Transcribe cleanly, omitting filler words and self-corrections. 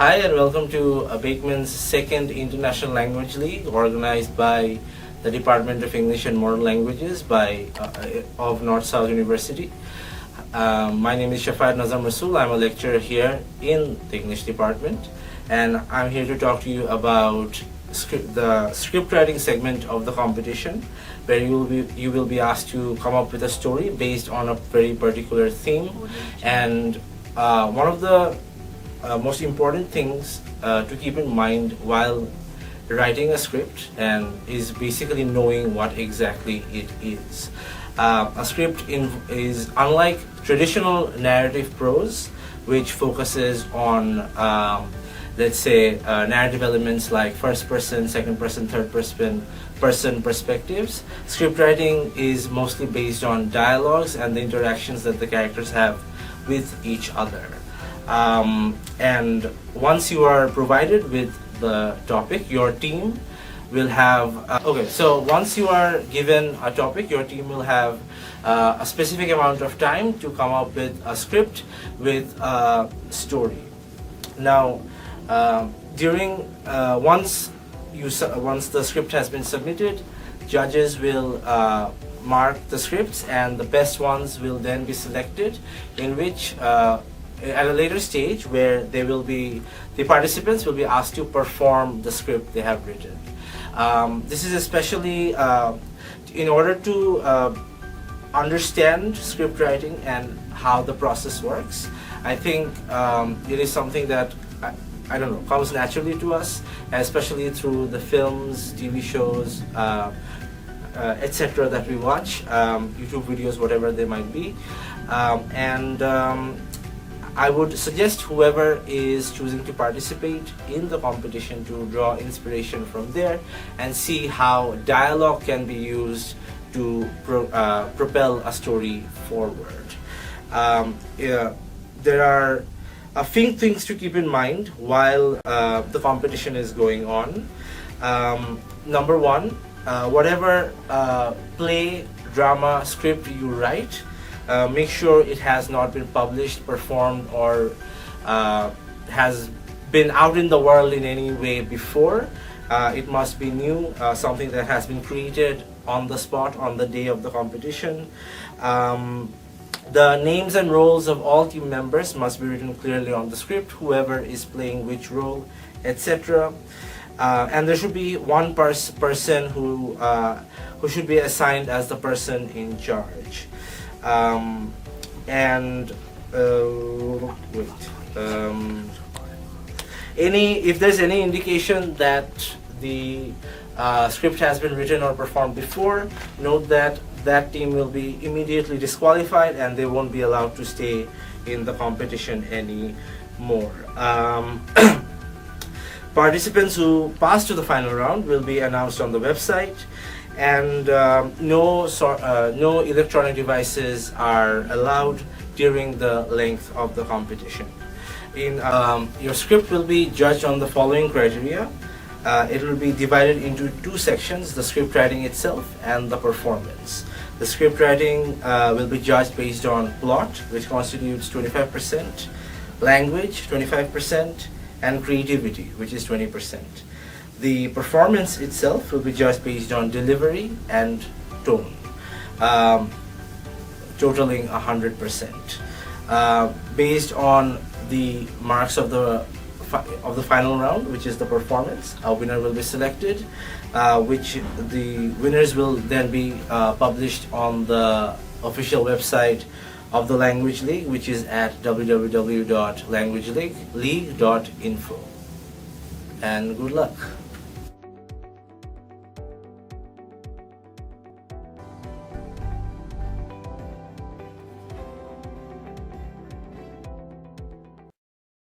Hi and welcome to Bakeman's second International Language League organized by the Department of English and Modern Languages of North-South University. My name is Shafat Nazar Masool. I'm a lecturer here in the English department, and I'm here to talk to you about the script writing segment of the competition, where you will be asked to come up with a story based on a very particular theme. And one of the most important things to keep in mind while writing a script is basically knowing what exactly it is. A script is unlike traditional narrative prose, which focuses on let's say narrative elements like first person, second person, third person perspectives. Script writing is mostly based on dialogues and the interactions that the characters have with each other. And once you are provided with the topic, your team will have so once you are given a topic, your team will have a specific amount of time to come up with a script with a story. Now once the script has been submitted, judges will mark the scripts, and the best ones will then be selected, in which at a later stage where the participants will be asked to perform the script they have written. This is especially in order to understand script writing and how the process works. I think it is something that I don't know, comes naturally to us, especially through the films, TV shows, etc. that we watch, YouTube videos, whatever they might be. I would suggest whoever is choosing to participate in the competition to draw inspiration from there and see how dialogue can be used to propel a story forward. There are a few things to keep in mind while the competition is going on. Number one, whatever play, drama, script you write, make sure it has not been published, performed, or has been out in the world in any way before. It must be new, something that has been created on the spot on the day of the competition. The names and roles of all team members must be written clearly on the script, whoever is playing which role, etc. And there should be one person who should be assigned as the person in charge. If there's any indication that the script has been written or performed before, note that team will be immediately disqualified and they won't be allowed to stay in the competition anymore. Participants who pass to the final round will be announced on the website, and no electronic devices are allowed during the length of the competition. Your script will be judged on the following criteria. It will be divided into two sections: the script writing itself and the performance. The script writing will be judged based on plot, which constitutes 25%, language 25%, and creativity, which is 20%. The performance itself will be judged based on delivery and tone, totaling 100%. Based on the marks of the final round, which is the performance, a winner will be selected, which the winners will then be published on the official website of the Language League, which is at www.languageleague.info. And good luck.